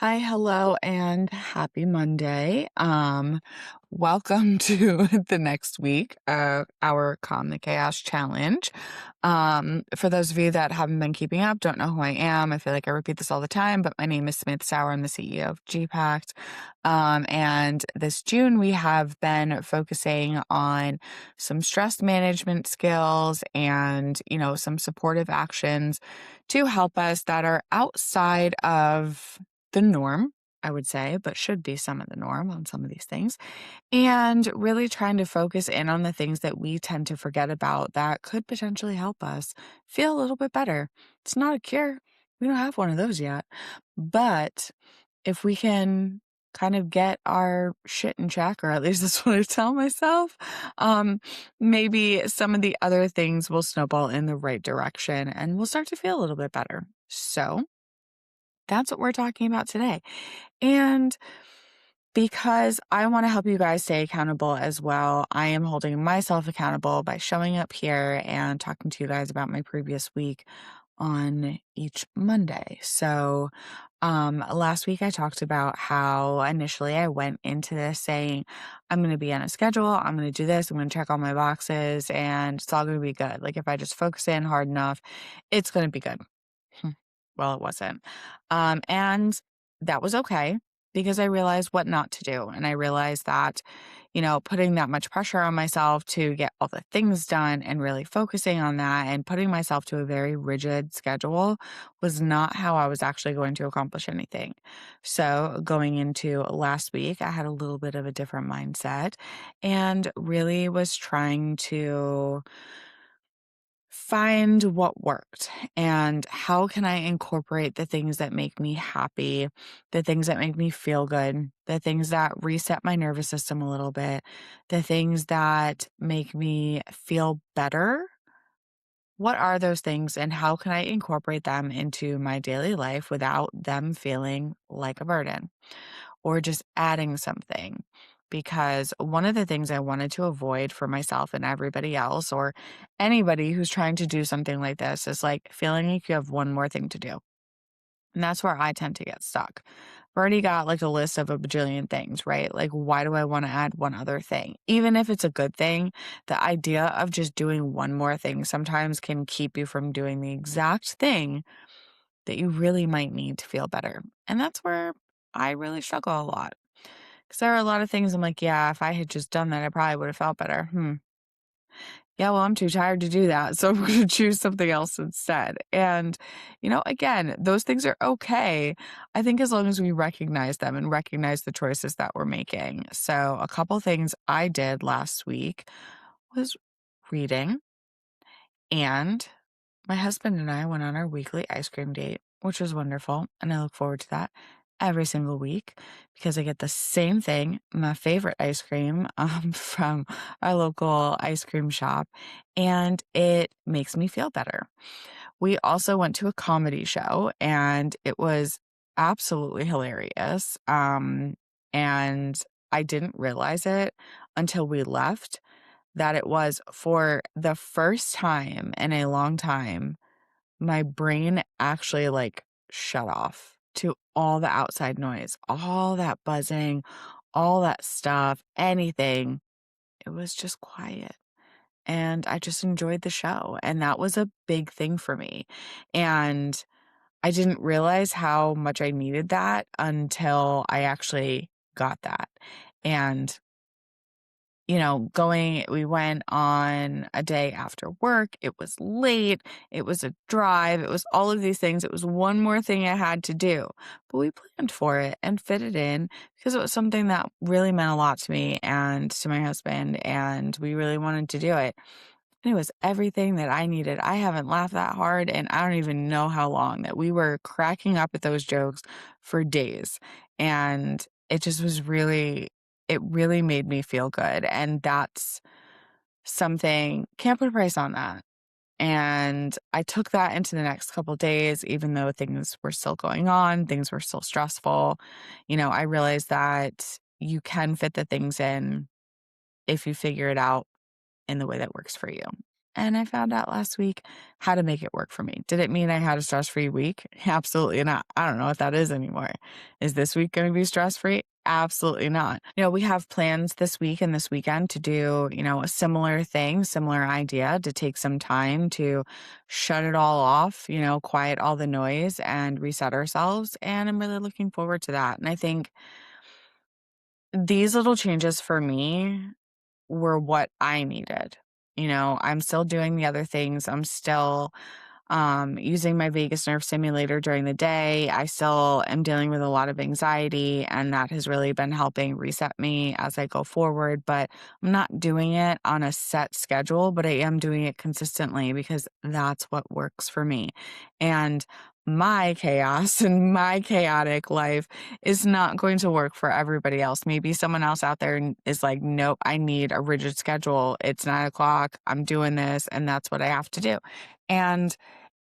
Hi, hello, and happy Monday. Welcome to the next week of our Calm the Chaos challenge. For those of you that haven't been keeping up, don't know who I am, I feel like I repeat this all the time, but my name is Smith Sauer. I'm the CEO of G-PACT. And this June, we have been focusing on some stress management skills and, some supportive actions to help us that are outside of the norm, I would say, but should be some of the norm on some of these things. And really trying to focus in on the things that we tend to forget about that could potentially help us feel a little bit better. It's not a cure. We don't have one of those yet. But if we can kind of get our shit in check, or at least that's what I tell myself, maybe some of the other things will snowball in the right direction and we'll start to feel a little bit better. So that's what we're talking about today. And because I want to help you guys stay accountable as well, I am holding myself accountable by showing up here and talking to you guys about my previous week on each Monday. So, last week I talked about how initially I went into this saying, I'm going to be on a schedule. I'm going to do this. I'm going to check all my boxes and it's all going to be good. Like if I just focus in hard enough, it's going to be good. Well, it wasn't. And that was okay because I realized what not to do. And I realized that, putting that much pressure on myself to get all the things done and really focusing on that and putting myself to a very rigid schedule was not how I was actually going to accomplish anything. So going into last week, I had a little bit of a different mindset and really was trying to find what worked and how can I incorporate the things that make me happy, the things that make me feel good, the things that reset my nervous system a little bit, the things that make me feel better. What are those things and how can I incorporate them into my daily life without them feeling like a burden? Or just adding something. Because one of the things I wanted to avoid for myself and everybody else, or anybody who's trying to do something like this, is like feeling like you have one more thing to do. And that's where I tend to get stuck. I've already got like a list of a bajillion things, right? Like, why do I want to add one other thing? Even if it's a good thing, the idea of just doing one more thing sometimes can keep you from doing the exact thing that you really might need to feel better. And that's where I really struggle a lot. Because there are a lot of things I'm like, yeah, if I had just done that, I probably would have felt better. Yeah, well, I'm too tired to do that. So I'm going to choose something else instead. And, again, those things are okay. I think as long as we recognize them and recognize the choices that we're making. So a couple things I did last week was reading, and my husband and I went on our weekly ice cream date, which was wonderful. And I look forward to that every single week because I get the same thing, my favorite ice cream, from our local ice cream shop. And it makes me feel better. We also went to a comedy show and it was absolutely hilarious. And I didn't realize it until we left that it was for the first time in a long time my brain actually like shut off to all the outside noise, all that buzzing, all that stuff, anything. It was just quiet. And I just enjoyed the show. And that was a big thing for me. And I didn't realize how much I needed that until I actually got that. And we went on a day after work. It was late. It was a drive. It was all of these things. It was one more thing I had to do, but we planned for it and fit it in because it was something that really meant a lot to me and to my husband. And we really wanted to do it. And it was everything that I needed. I haven't laughed that hard and I don't even know how long that we were cracking up at those jokes for days. And it just was it really made me feel good. And that's something, can't put a price on that. And I took that into the next couple days, even though things were still going on, things were still stressful. I realized that you can fit the things in if you figure it out in the way that works for you. And I found out last week how to make it work for me. Did it mean I had a stress-free week? Absolutely not. I don't know what that is anymore. Is this week going to be stress-free? Absolutely not. We have plans this week and this weekend to do, a similar thing, similar idea, to take some time to shut it all off, quiet all the noise and reset ourselves. And I'm really looking forward to that. And I think these little changes for me were what I needed. I'm still doing the other things. I'm still using my vagus nerve stimulator during the day. I still am dealing with a lot of anxiety, and that has really been helping reset me as I go forward. But I'm not doing it on a set schedule, but I am doing it consistently because that's what works for me. And my chaos and my chaotic life is not going to work for everybody else. Maybe someone else out there is like, nope, I need a rigid schedule. It's 9 o'clock. I'm doing this, and that's what I have to do. And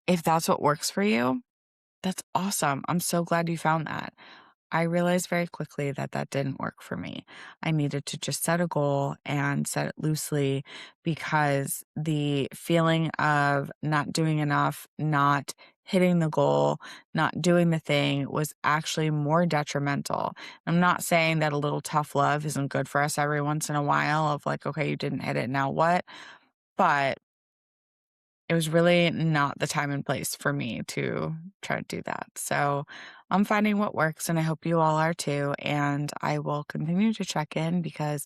if that's what works for you, that's awesome. I'm so glad you found that. I realized very quickly that that didn't work for me. I needed to just set a goal and set it loosely because the feeling of not doing enough, not hitting the goal, not doing the thing was actually more detrimental. I'm not saying that a little tough love isn't good for us every once in a while of like, okay, you didn't hit it, now what? But it was really not the time and place for me to try to do that. So I'm finding what works, and I hope you all are too. And I will continue to check in because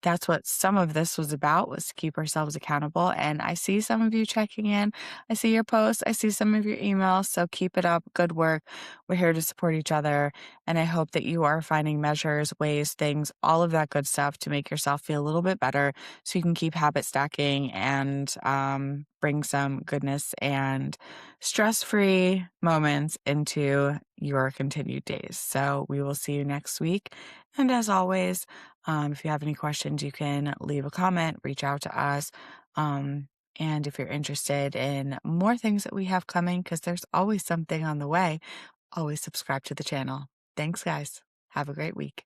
that's what some of this was about, was to keep ourselves accountable. And I see some of you checking in. I see your posts. I see some of your emails. So keep it up. Good work. We're here to support each other. And I hope that you are finding measures, ways, things, all of that good stuff to make yourself feel a little bit better so you can keep habit stacking and bring some goodness and stress-free moments into your continued days. So we will see you next week. And as always, if you have any questions, you can leave a comment, reach out to us. And if you're interested in more things that we have coming, because there's always something on the way, always subscribe to the channel. Thanks, guys. Have a great week.